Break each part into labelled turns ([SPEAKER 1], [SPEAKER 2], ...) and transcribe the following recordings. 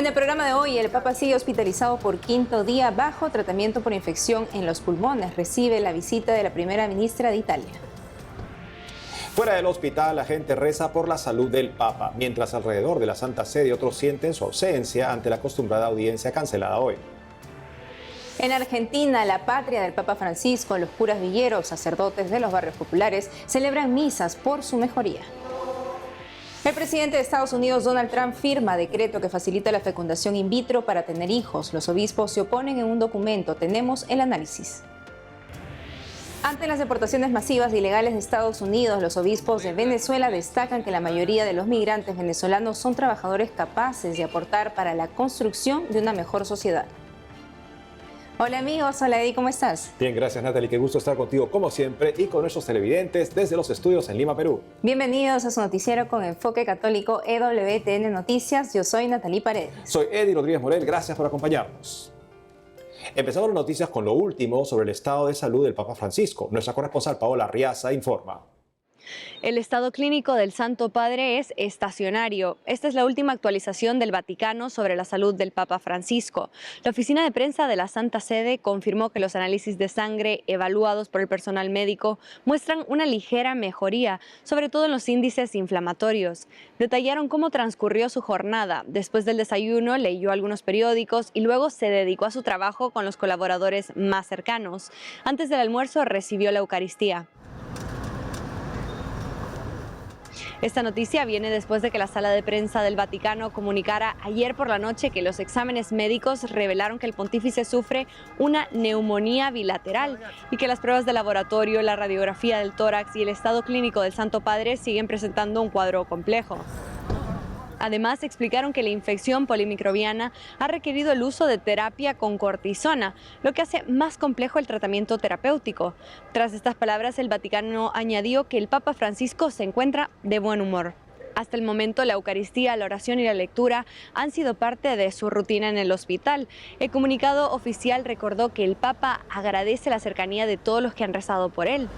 [SPEAKER 1] En el programa de hoy, el Papa sigue hospitalizado por quinto día bajo tratamiento por infección en los pulmones. Recibe la visita de la primera ministra de Italia.
[SPEAKER 2] Fuera del hospital, la gente reza por la salud del Papa, mientras alrededor de la Santa Sede otros sienten su ausencia ante la acostumbrada audiencia cancelada hoy.
[SPEAKER 1] En Argentina, la patria del Papa Francisco, los curas villeros, sacerdotes de los barrios populares, celebran misas por su mejoría. El presidente de Estados Unidos, Donald Trump, firma decreto que facilita la fecundación in vitro para tener hijos. Los obispos se oponen en un documento. Tenemos el análisis. Ante las deportaciones masivas e ilegales de Estados Unidos, los obispos de Venezuela destacan que la mayoría de los migrantes venezolanos son trabajadores capaces de aportar para la construcción de una mejor sociedad. Hola amigos, hola Eddie, ¿cómo estás?
[SPEAKER 2] Bien, gracias Natalie, qué gusto estar contigo como siempre y con nuestros televidentes desde los estudios en Lima, Perú.
[SPEAKER 1] Bienvenidos a su noticiero con enfoque católico EWTN Noticias. Yo soy Natalie Paredes.
[SPEAKER 2] Soy Eddie Rodríguez Morel, gracias por acompañarnos. Empezamos las noticias con lo último sobre el estado de salud del Papa Francisco. Nuestra corresponsal Paola Arriaza informa.
[SPEAKER 3] El estado clínico del Santo Padre es estacionario. Esta es la última actualización del Vaticano sobre la salud del Papa Francisco. La oficina de prensa de la Santa Sede confirmó que los análisis de sangre evaluados por el personal médico muestran una ligera mejoría, sobre todo en los índices inflamatorios. Detallaron cómo transcurrió su jornada. Después del desayuno leyó algunos periódicos y luego se dedicó a su trabajo con los colaboradores más cercanos. Antes del almuerzo recibió la Eucaristía. Esta noticia viene después de que la sala de prensa del Vaticano comunicara ayer por la noche que los exámenes médicos revelaron que el pontífice sufre una neumonía bilateral y que las pruebas de laboratorio, la radiografía del tórax y el estado clínico del Santo Padre siguen presentando un cuadro complejo. Además, explicaron que la infección polimicrobiana ha requerido el uso de terapia con cortisona, lo que hace más complejo el tratamiento terapéutico. Tras estas palabras, el Vaticano añadió que el Papa Francisco se encuentra de buen humor. Hasta el momento, la Eucaristía, la oración y la lectura han sido parte de su rutina en el hospital. El comunicado oficial recordó que el Papa agradece la cercanía de todos los que han rezado por él.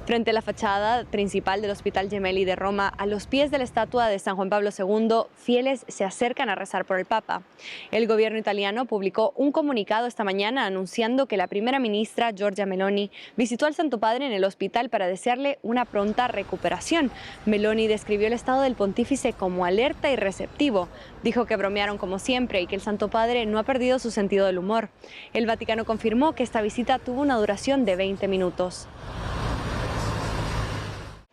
[SPEAKER 3] Frente a la fachada principal del Hospital Gemelli de Roma, a los pies de la estatua de San Juan Pablo II, fieles se acercan a rezar por el Papa. El gobierno italiano publicó un comunicado esta mañana anunciando que la primera ministra, Giorgia Meloni, visitó al Santo Padre en el hospital para desearle una pronta recuperación. Meloni describió el estado del pontífice como alerta y receptivo. Dijo que bromearon como siempre y que el Santo Padre no ha perdido su sentido del humor. El Vaticano confirmó que esta visita tuvo una duración de 20 minutos.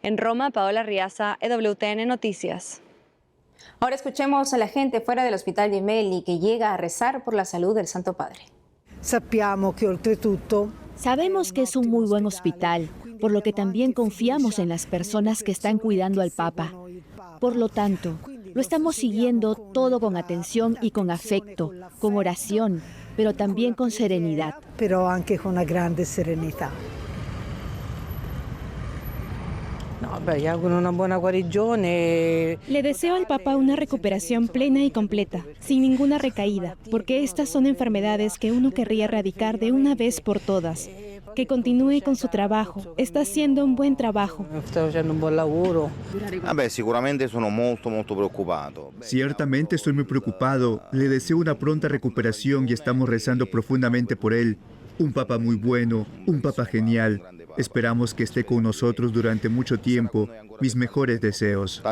[SPEAKER 3] En Roma, Paola Arriaza, EWTN Noticias.
[SPEAKER 1] Ahora escuchemos a la gente fuera del Hospital Gemelli que llega a rezar por la salud del Santo Padre.
[SPEAKER 4] Sabemos que es un muy buen hospital, por lo que también confiamos en las personas que están cuidando al Papa. Por lo tanto, lo estamos siguiendo todo con atención y con afecto, con oración, pero también con serenidad.
[SPEAKER 5] Pero anche con una grande serenidad.
[SPEAKER 6] Le deseo al Papa una recuperación plena y completa, sin ninguna recaída, porque estas son enfermedades que uno querría erradicar de una vez por todas. Que continúe con su trabajo. Está haciendo un buen trabajo.
[SPEAKER 7] Ciertamente estoy muy preocupado. Le deseo una pronta recuperación y estamos rezando profundamente por él. Un Papa muy bueno, un Papa genial. Esperamos que esté con nosotros durante mucho tiempo. Mis mejores deseos.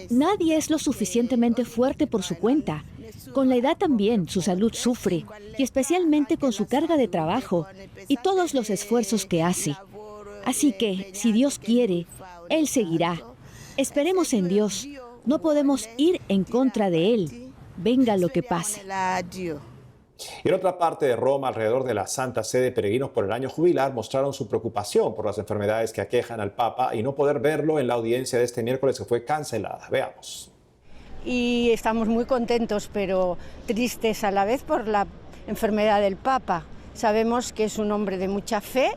[SPEAKER 4] Nadie es lo suficientemente fuerte por su cuenta. Con la edad también su salud sufre, y especialmente con su carga de trabajo y todos los esfuerzos que hace. Así que, si Dios quiere, Él seguirá. Esperemos en Dios. No podemos ir en contra de Él, venga lo que pase.
[SPEAKER 2] Y en otra parte de Roma, alrededor de la Santa Sede, peregrinos por el año jubilar mostraron su preocupación por las enfermedades que aquejan al Papa y no poder verlo en la audiencia de este miércoles que fue cancelada. Veamos.
[SPEAKER 8] Y estamos muy contentos, pero tristes a la vez por la enfermedad del Papa. Sabemos que es un hombre de mucha fe,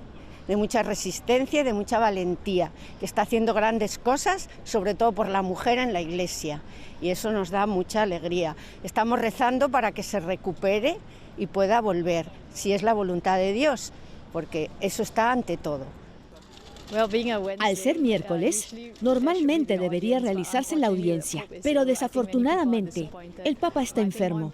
[SPEAKER 8] de mucha resistencia y de mucha valentía, que está haciendo grandes cosas, sobre todo por la mujer en la Iglesia. Y eso nos da mucha alegría. Estamos rezando para que se recupere y pueda volver, si es la voluntad de Dios, porque eso está ante todo.
[SPEAKER 4] Al ser miércoles, normalmente debería realizarse la audiencia, pero desafortunadamente el Papa está enfermo.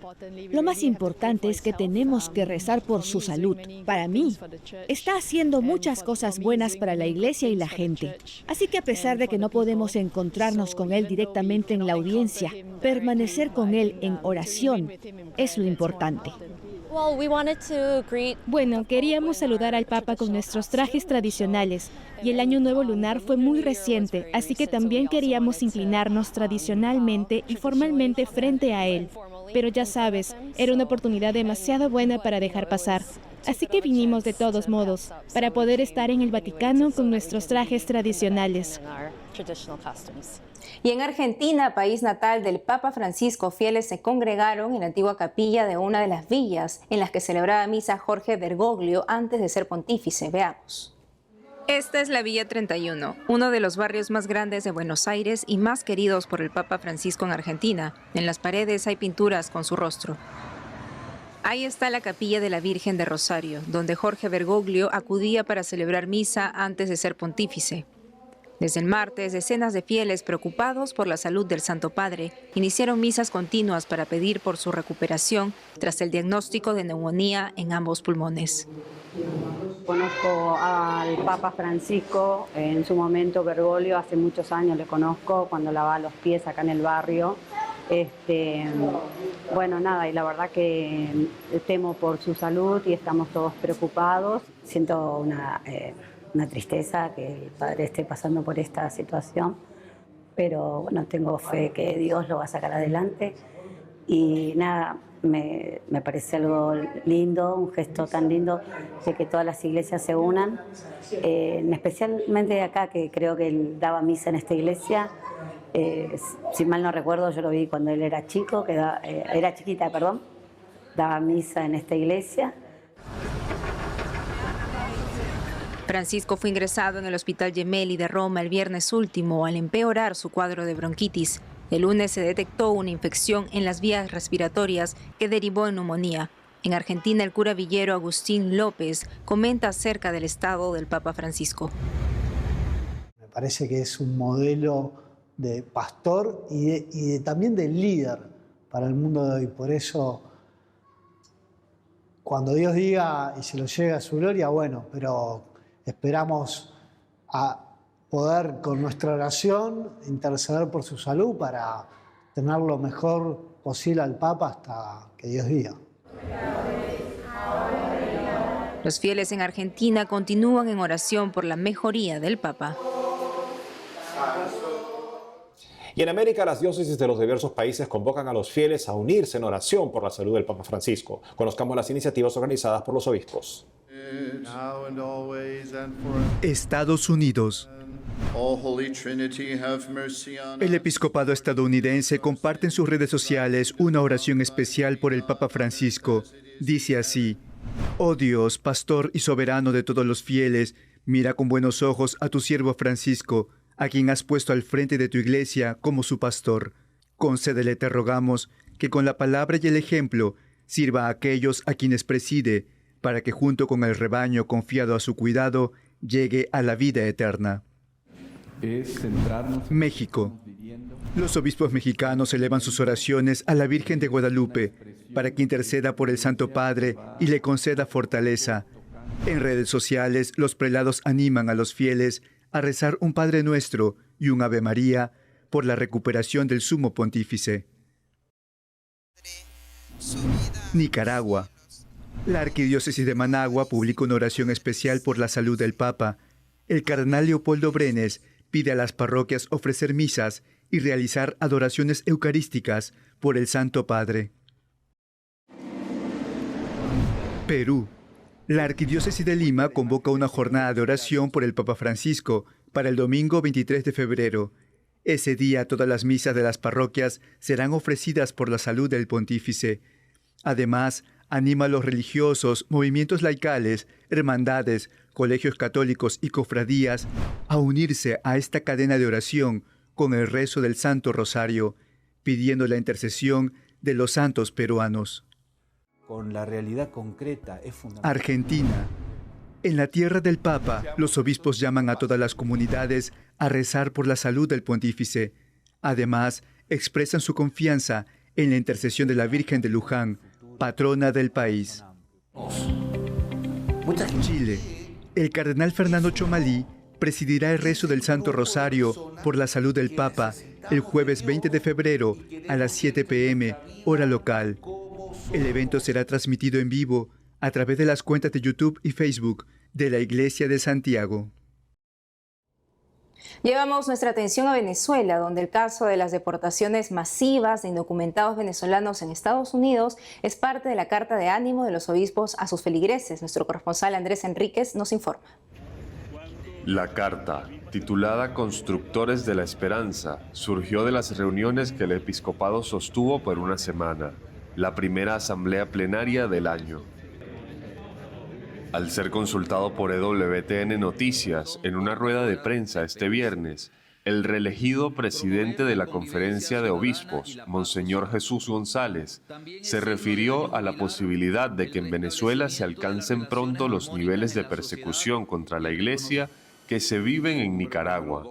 [SPEAKER 4] Lo más importante es que tenemos que rezar por su salud. Para mí, está haciendo muchas cosas buenas para la Iglesia y la gente. Así que a pesar de que no podemos encontrarnos con él directamente en la audiencia, permanecer con él en oración es lo importante.
[SPEAKER 6] Bueno, queríamos saludar al Papa con nuestros trajes tradicionales y el Año Nuevo Lunar fue muy reciente, así que también queríamos inclinarnos tradicionalmente y formalmente frente a él. Pero ya sabes, era una oportunidad demasiado buena para dejar pasar. Así que vinimos de todos modos, para poder estar en el Vaticano con nuestros trajes tradicionales.
[SPEAKER 1] Y en Argentina, país natal del Papa Francisco, fieles se congregaron en la antigua capilla de una de las villas en las que celebraba misa Jorge Bergoglio antes de ser pontífice. Veamos. Esta es la Villa 31, uno de los barrios más grandes de Buenos Aires y más queridos por el Papa Francisco en Argentina. En las paredes hay pinturas con su rostro. Ahí está la capilla de la Virgen de Rosario, donde Jorge Bergoglio acudía para celebrar misa antes de ser pontífice. Desde el martes, decenas de fieles preocupados por la salud del Santo Padre iniciaron misas continuas para pedir por su recuperación tras el diagnóstico de neumonía en ambos pulmones.
[SPEAKER 9] Conozco al Papa Francisco, en su momento Bergoglio, hace muchos años le conozco, cuando lavaba los pies acá en el barrio. Bueno, nada, y la verdad que temo por su salud y estamos todos preocupados. Siento una tristeza que el padre esté pasando por esta situación, pero bueno, tengo fe que Dios lo va a sacar adelante y nada, me parece algo lindo, un gesto tan lindo de que todas las iglesias se unan, especialmente acá, que creo que él daba misa en esta iglesia. Si mal no recuerdo, yo lo vi cuando él era chico, era chiquita, daba misa en esta iglesia.
[SPEAKER 1] Francisco fue ingresado en el Hospital Gemelli de Roma el viernes último al empeorar su cuadro de bronquitis. El lunes se detectó una infección en las vías respiratorias que derivó en neumonía. En Argentina, el cura villero Agustín López comenta acerca del estado del Papa Francisco.
[SPEAKER 10] Me parece que es un modelo de pastor y también de líder para el mundo de hoy. Por eso, cuando Dios diga y se lo lleve a su gloria, bueno, pero esperamos a poder con nuestra oración interceder por su salud para tener lo mejor posible al Papa hasta que Dios diga.
[SPEAKER 1] Los fieles en Argentina continúan en oración por la mejoría del Papa.
[SPEAKER 2] Y en América, las diócesis de los diversos países convocan a los fieles a unirse en oración por la salud del Papa Francisco. Conozcamos las iniciativas organizadas por los obispos.
[SPEAKER 7] Estados Unidos. El episcopado estadounidense comparte en sus redes sociales una oración especial por el Papa Francisco. Dice así: «Oh Dios, pastor y soberano de todos los fieles, mira con buenos ojos a tu siervo Francisco, a quien has puesto al frente de tu iglesia como su pastor. Concédele, te rogamos, que con la palabra y el ejemplo sirva a aquellos a quienes preside, para que junto con el rebaño confiado a su cuidado, llegue a la vida eterna». México. Los obispos mexicanos elevan sus oraciones a la Virgen de Guadalupe para que interceda por el Santo Padre y le conceda fortaleza. En redes sociales, los prelados animan a los fieles a rezar un Padre Nuestro y un Ave María por la recuperación del Sumo Pontífice. Nicaragua. La Arquidiócesis de Managua publica una oración especial por la salud del Papa. El cardenal Leopoldo Brenes pide a las parroquias ofrecer misas y realizar adoraciones eucarísticas por el Santo Padre. Perú. La Arquidiócesis de Lima convoca una jornada de oración por el Papa Francisco para el domingo 23 de febrero. Ese día todas las misas de las parroquias serán ofrecidas por la salud del pontífice. Además, anima a los religiosos, movimientos laicales, hermandades, colegios católicos y cofradías a unirse a esta cadena de oración con el rezo del Santo Rosario, pidiendo la intercesión de los santos peruanos.
[SPEAKER 11] Con la realidad concreta es fundamental.
[SPEAKER 7] Argentina. En la tierra del Papa, los obispos llaman a todas las comunidades a rezar por la salud del pontífice. Además, expresan su confianza en la intercesión de la Virgen de Luján, patrona del país. Chile. El cardenal Fernando Chomalí presidirá el rezo del Santo Rosario por la salud del Papa el jueves 20 de febrero a las 7 p.m., hora local. El evento será transmitido en vivo a través de las cuentas de YouTube y Facebook de la Iglesia de Santiago.
[SPEAKER 1] Llevamos nuestra atención a Venezuela, donde el caso de las deportaciones masivas de indocumentados venezolanos en Estados Unidos es parte de la carta de ánimo de los obispos a sus feligreses. Nuestro corresponsal Andrés Enríquez nos informa.
[SPEAKER 11] La carta, titulada Constructores de la Esperanza, surgió de las reuniones que el episcopado sostuvo por una semana, la primera asamblea plenaria del año. Al ser consultado por EWTN Noticias en una rueda de prensa este viernes, el reelegido presidente de la Conferencia de Obispos, Monseñor Jesús González, se refirió a la posibilidad de que en Venezuela se alcancen pronto los niveles de persecución contra la Iglesia que se viven en Nicaragua,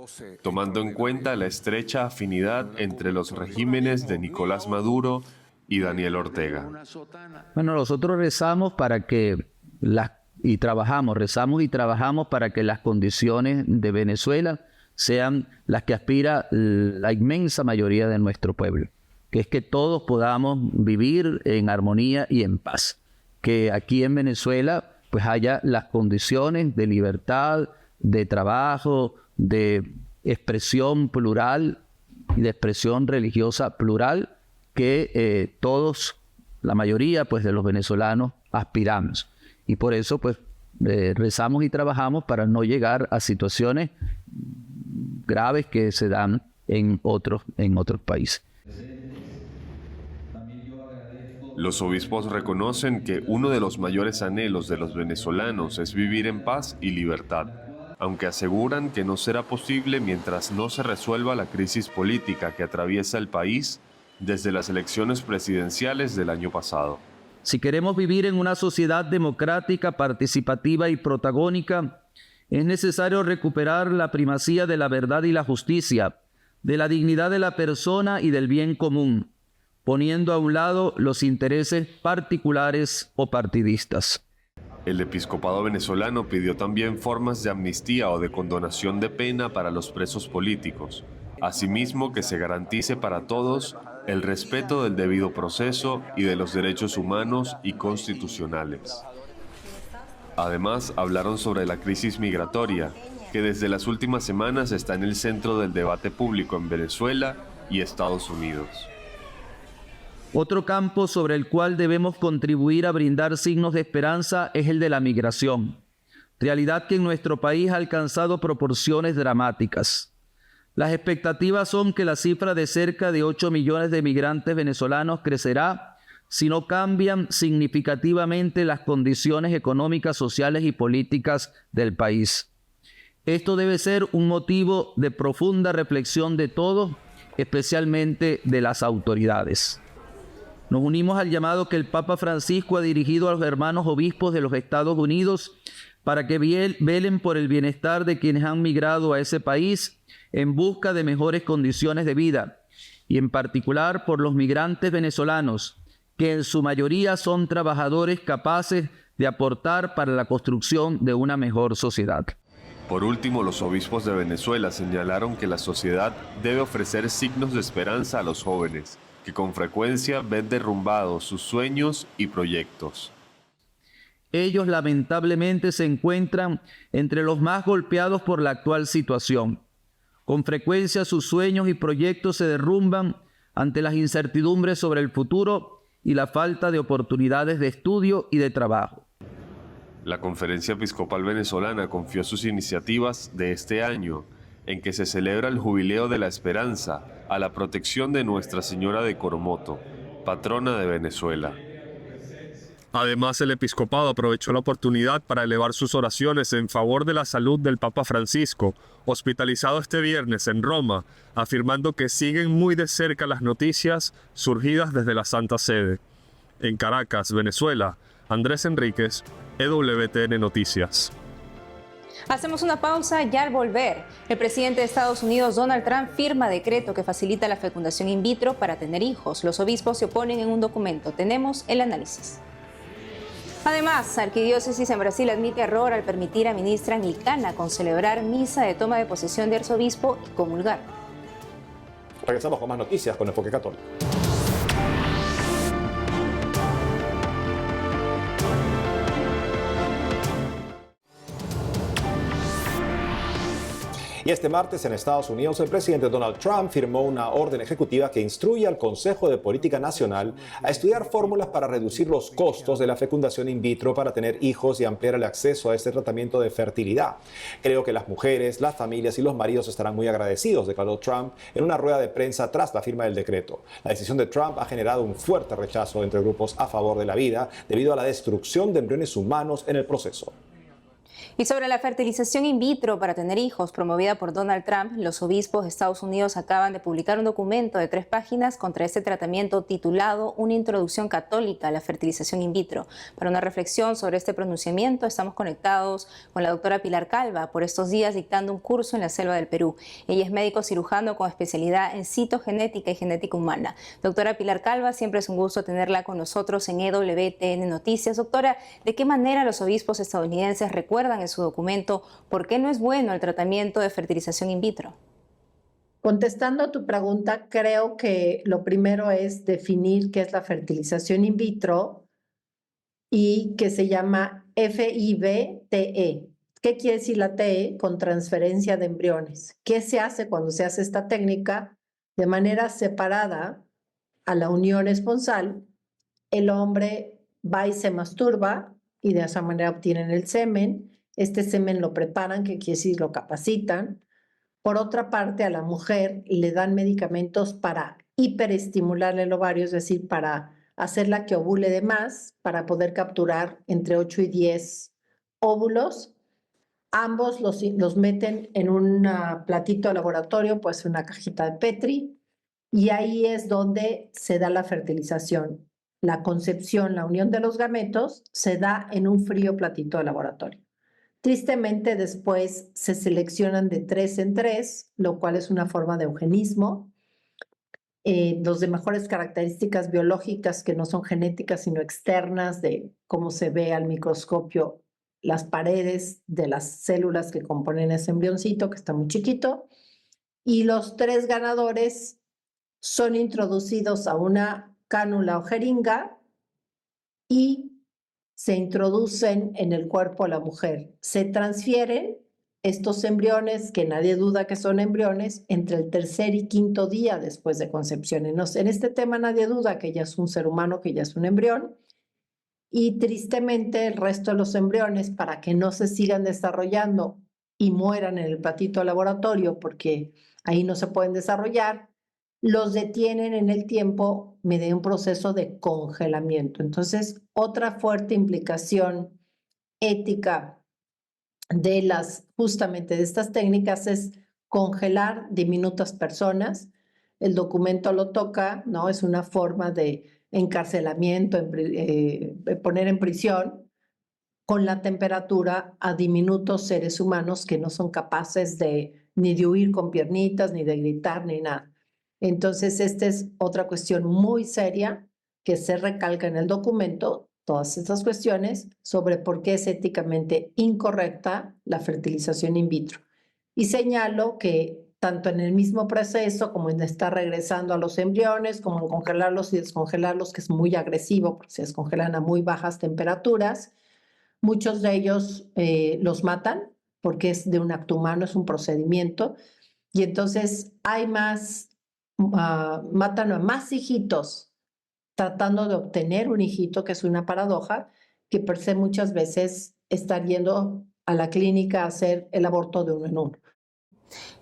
[SPEAKER 11] tomando en cuenta la estrecha afinidad entre los regímenes de Nicolás Maduro y Daniel Ortega.
[SPEAKER 12] Bueno, nosotros rezamos para que rezamos y trabajamos para que las condiciones de Venezuela sean las que aspira la inmensa mayoría de nuestro pueblo, que es que todos podamos vivir en armonía y en paz, que aquí en Venezuela pues haya las condiciones de libertad, de trabajo, de expresión plural y de expresión religiosa plural que todos, la mayoría pues de los venezolanos aspiramos. Y por eso pues rezamos y trabajamos para no llegar a situaciones graves que se dan en otros países.
[SPEAKER 11] Los obispos reconocen que uno de los mayores anhelos de los venezolanos es vivir en paz y libertad, aunque aseguran que no será posible mientras no se resuelva la crisis política que atraviesa el país desde las elecciones presidenciales del año pasado.
[SPEAKER 12] Si queremos vivir en una sociedad democrática, participativa y protagónica, es necesario recuperar la primacía de la verdad y la justicia, de la dignidad de la persona y del bien común, poniendo a un lado los intereses particulares o partidistas.
[SPEAKER 11] El episcopado venezolano pidió también formas de amnistía o de condonación de pena para los presos políticos. Asimismo, que se garantice para todos el respeto del debido proceso y de los derechos humanos y constitucionales. Además, hablaron sobre la crisis migratoria, que desde las últimas semanas está en el centro del debate público en Venezuela y Estados Unidos.
[SPEAKER 12] Otro campo sobre el cual debemos contribuir a brindar signos de esperanza es el de la migración, realidad que en nuestro país ha alcanzado proporciones dramáticas. Las expectativas son que la cifra de cerca de 8 millones de migrantes venezolanos crecerá si no cambian significativamente las condiciones económicas, sociales y políticas del país. Esto debe ser un motivo de profunda reflexión de todos, especialmente de las autoridades. Nos unimos al llamado que el Papa Francisco ha dirigido a los hermanos obispos de los Estados Unidos para que velen por el bienestar de quienes han migrado a ese país en busca de mejores condiciones de vida, y en particular por los migrantes venezolanos, que en su mayoría son trabajadores capaces de aportar para la construcción de una mejor sociedad.
[SPEAKER 11] Por último, los obispos de Venezuela señalaron que la sociedad debe ofrecer signos de esperanza a los jóvenes, que con frecuencia ven derrumbados sus sueños y proyectos.
[SPEAKER 12] Ellos lamentablemente se encuentran entre los más golpeados por la actual situación. Con frecuencia sus sueños y proyectos se derrumban ante las incertidumbres sobre el futuro y la falta de oportunidades de estudio y de trabajo.
[SPEAKER 11] La Conferencia Episcopal Venezolana confió sus iniciativas de este año, en que se celebra el Jubileo de la Esperanza, a la protección de Nuestra Señora de Coromoto, patrona de Venezuela. Además, el episcopado aprovechó la oportunidad para elevar sus oraciones en favor de la salud del Papa Francisco, hospitalizado este viernes en Roma, afirmando que siguen muy de cerca las noticias surgidas desde la Santa Sede. En Caracas, Venezuela, Andrés Enríquez, EWTN Noticias.
[SPEAKER 1] Hacemos una pausa y al volver, el presidente de Estados Unidos, Donald Trump, firma decreto que facilita la fecundación in vitro para tener hijos. Los obispos se oponen en un documento. Tenemos el análisis. Además, Arquidiócesis en Brasil admite error al permitir a ministra anglicana con celebrar misa de toma de posesión de arzobispo y comulgar.
[SPEAKER 2] Regresamos con más noticias con Enfoque Católico. Y este martes en Estados Unidos el presidente Donald Trump firmó una orden ejecutiva que instruye al Consejo de Política Nacional a estudiar fórmulas para reducir los costos de la fecundación in vitro para tener hijos y ampliar el acceso a este tratamiento de fertilidad. Creo que las mujeres, las familias y los maridos estarán muy agradecidos, declaró Trump en una rueda de prensa tras la firma del decreto. La decisión de Trump ha generado un fuerte rechazo entre grupos a favor de la vida debido a la destrucción de embriones humanos en el proceso.
[SPEAKER 1] Y sobre la fertilización in vitro para tener hijos promovida por Donald Trump, los obispos de Estados Unidos acaban de publicar un documento de 3 páginas contra este tratamiento titulado Una introducción católica a la fertilización in vitro. Para una reflexión sobre este pronunciamiento estamos conectados con la doctora Pilar Calva, por estos días dictando un curso en la selva del Perú. Ella es médico cirujano con especialidad en citogenética y genética humana. Doctora Pilar Calva, siempre es un gusto tenerla con nosotros en EWTN Noticias. Doctora, ¿de qué manera los obispos estadounidenses recuerdan en su documento por qué no es bueno el tratamiento de fertilización in vitro?
[SPEAKER 13] Contestando a tu pregunta, creo que lo primero es definir qué es la fertilización in vitro y que se llama FIV-TE. ¿Qué quiere decir la TE? Con transferencia de embriones. ¿Qué se hace cuando se hace esta técnica? De manera separada a la unión esponsal, el hombre va y se masturba y de esa manera obtienen el semen. Este semen lo preparan, que quiere decir lo capacitan. Por otra parte, a la mujer le dan medicamentos para hiperestimular el ovario, es decir, para hacerla que ovule de más, para poder capturar entre 8 y 10 óvulos. Ambos los meten en un platito de laboratorio, pues una cajita de Petri, y ahí es donde se da la fertilización. La concepción, la unión de los gametos, se da en un frío platito de laboratorio. Tristemente, después se seleccionan de 3 en 3, lo cual es una forma de eugenismo. Los de mejores características biológicas que no son genéticas, sino externas, de cómo se ve al microscopio las paredes de las células que componen ese embrioncito, que está muy chiquito. Y los 3 ganadores son introducidos a una cánula o jeringa y se introducen en el cuerpo de la mujer. Se transfieren estos embriones, que nadie duda que son embriones, entre el 3er y 5.º día después de concepción. En este tema nadie duda que ella es un ser humano, que ella es un embrión. Y tristemente el resto de los embriones, para que no se sigan desarrollando y mueran en el platito de laboratorio, porque ahí no se pueden desarrollar, los detienen en el tiempo mediante un proceso de congelamiento. Entonces, otra fuerte implicación ética de justamente de estas técnicas es congelar diminutas personas. El documento lo toca, ¿no? Es una forma de encarcelamiento, poner en prisión con la temperatura a diminutos seres humanos que no son capaces ni de huir con piernitas, ni de gritar, ni nada. Entonces, esta es otra cuestión muy seria que se recalca en el documento, todas estas cuestiones sobre por qué es éticamente incorrecta la fertilización in vitro. Y señalo que tanto en el mismo proceso como en estar regresando a los embriones, como en congelarlos y descongelarlos, que es muy agresivo porque se descongelan a muy bajas temperaturas, muchos de ellos los matan porque es de un acto humano, es un procedimiento, y entonces hay matan a más hijitos tratando de obtener un hijito, que es una paradoja, que per se muchas veces estar yendo a la clínica a hacer el aborto de uno en uno.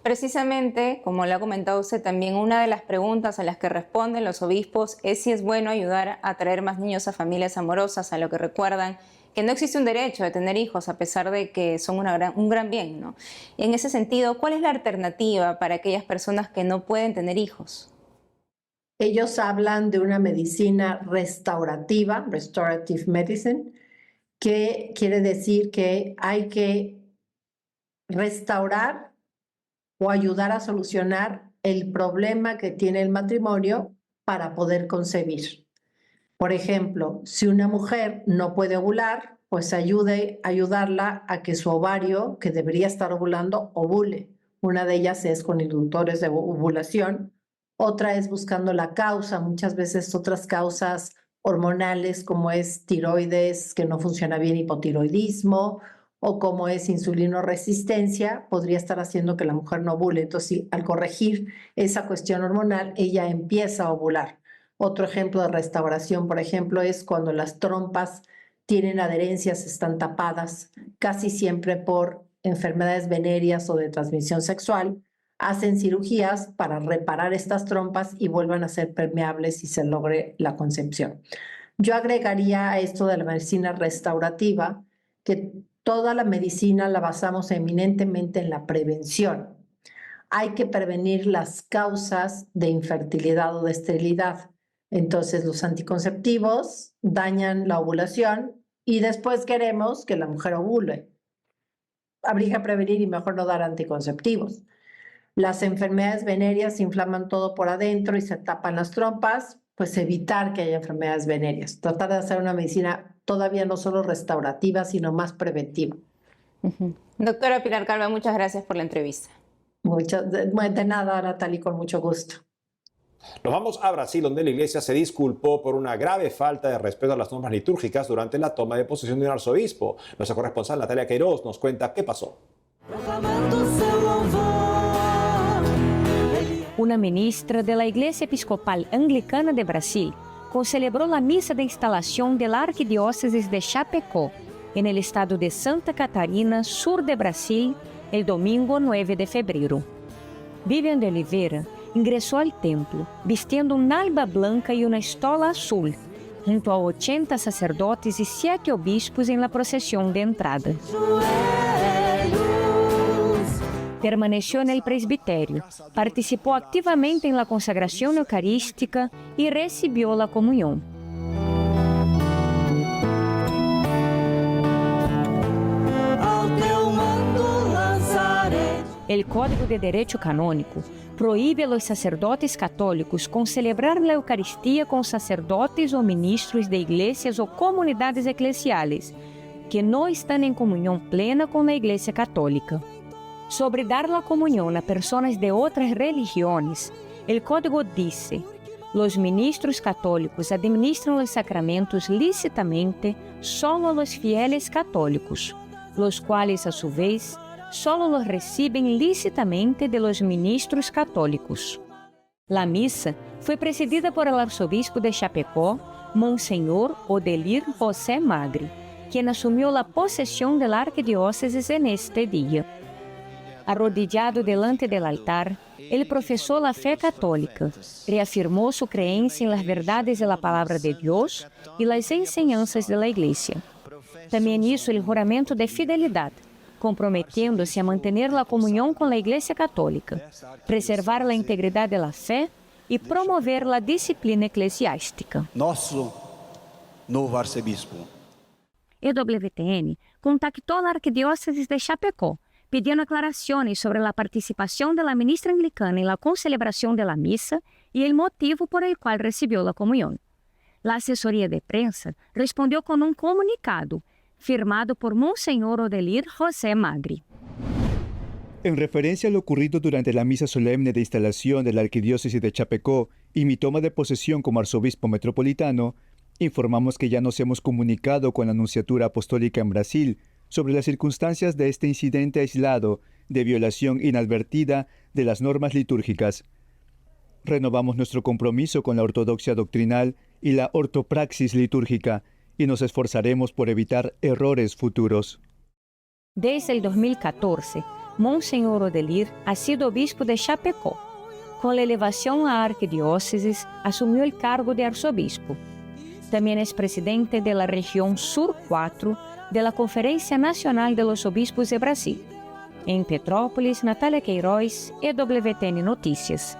[SPEAKER 1] Precisamente, como le ha comentado usted también, una de las preguntas a las que responden los obispos es si es bueno ayudar a traer más niños a familias amorosas, a lo que recuerdan que no existe un derecho de tener hijos a pesar de que son un gran bien, ¿no? En ese sentido, ¿cuál es la alternativa para aquellas personas que no pueden tener hijos?
[SPEAKER 13] Ellos hablan de una medicina restaurativa, restorative medicine, que quiere decir que hay que restaurar o ayudar a solucionar el problema que tiene el matrimonio para poder concebir. Por ejemplo, si una mujer no puede ovular, pues ayudarla a que su ovario, que debería estar ovulando, ovule. Una de ellas es con inductores de ovulación, otra es buscando la causa, muchas veces otras causas hormonales como es tiroides que no funciona bien, hipotiroidismo, o como es insulinoresistencia, podría estar haciendo que la mujer no ovule. Entonces, al corregir esa cuestión hormonal, ella empieza a ovular. Otro ejemplo de restauración, por ejemplo, es cuando las trompas tienen adherencias, están tapadas, casi siempre por enfermedades venéreas o de transmisión sexual, hacen cirugías para reparar estas trompas y vuelvan a ser permeables y se logre la concepción. Yo agregaría a esto de la medicina restaurativa que toda la medicina la basamos eminentemente en la prevención. Hay que prevenir las causas de infertilidad o de esterilidad. Entonces, los anticonceptivos dañan la ovulación y después queremos que la mujer ovule. Habría que prevenir y mejor no dar anticonceptivos. Las enfermedades venéreas inflaman todo por adentro y se tapan las trompas, pues evitar que haya enfermedades venéreas. Tratar de hacer una medicina todavía no solo restaurativa, sino más preventiva.
[SPEAKER 1] Doctora Pilar Calva, muchas gracias por la entrevista.
[SPEAKER 13] De nada, Natalie, con mucho gusto.
[SPEAKER 2] Nos vamos a Brasil, donde la iglesia se disculpó por una grave falta de respeto a las normas litúrgicas durante la toma de posesión de un arzobispo. Nuestra corresponsal Natalia Queiroz nos cuenta qué pasó.
[SPEAKER 4] Una ministra de la Iglesia Episcopal Anglicana de Brasil concelebró la misa de instalación de la Arquidiócesis de Chapecó, en el estado de Santa Catarina, sur de Brasil, el domingo 9 de febrero. Vivian de Oliveira ingresó al templo vistiendo una alba blanca y una estola azul, junto a 80 sacerdotes y 7 obispos en la procesión de entrada. Permaneció en el presbiterio, participó activamente en la consagración eucarística y recibió la comunión. El Código de Derecho Canónico prohíbe a los sacerdotes católicos celebrar la Eucaristía con sacerdotes o ministros de iglesias o comunidades eclesiales que no están en comunión plena con la Iglesia Católica. Sobre dar la comunión a personas de otras religiones, el Código dice: los ministros católicos administran los sacramentos lícitamente solo a los fieles católicos, los cuales a su vez solo los reciben lícitamente de los ministros católicos. La misa fue presidida por el arzobispo de Chapecó, Monseñor Odelir José Magri, quien asumió la posesión de la arquidiócesis en este día. Arrodillado delante del altar, él profesó la fe católica, reafirmó su creencia en las verdades de la palabra de Dios y las enseñanzas de la Iglesia. También hizo el juramento de fidelidad, comprometiéndose a mantener la comunión con la Iglesia Católica, preservar la integridad de la fe y promover la disciplina eclesiástica.
[SPEAKER 14] Nosso novo arcebispo.
[SPEAKER 4] EWTN contactó a la Arquidiócesis de Chapecó, pidiendo aclaraciones sobre la participación de la ministra anglicana en la concelebración de la misa y el motivo por el cual recibió la comunión. La asesoría de prensa respondió con un comunicado firmado por Monseñor Odelir José Magri.
[SPEAKER 7] En referencia a lo ocurrido durante la misa solemne de instalación de la Arquidiócesis de Chapecó y mi toma de posesión como arzobispo metropolitano, informamos que ya nos hemos comunicado con la Nunciatura Apostólica en Brasil sobre las circunstancias de este incidente aislado de violación inadvertida de las normas litúrgicas. Renovamos nuestro compromiso con la ortodoxia doctrinal y la ortopraxis litúrgica y nos esforzaremos por evitar errores futuros.
[SPEAKER 4] Desde el 2014, Monseñor Odelir ha sido obispo de Chapecó. Con la elevación a arquidiócesis, asumió el cargo de arzobispo. También es presidente de la región Sur 4 de la Conferencia Nacional de los Obispos de Brasil. En Petrópolis, Natalia Queiroz, EWTN Noticias.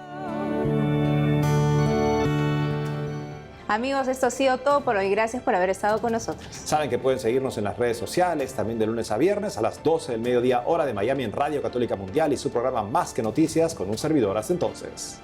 [SPEAKER 1] Amigos, esto ha sido todo por hoy. Gracias por haber estado con nosotros.
[SPEAKER 2] Saben que pueden seguirnos en las redes sociales, también de lunes a viernes a las 12 del mediodía, hora de Miami, en Radio Católica Mundial y su programa Más que Noticias con un servidor. Hasta entonces.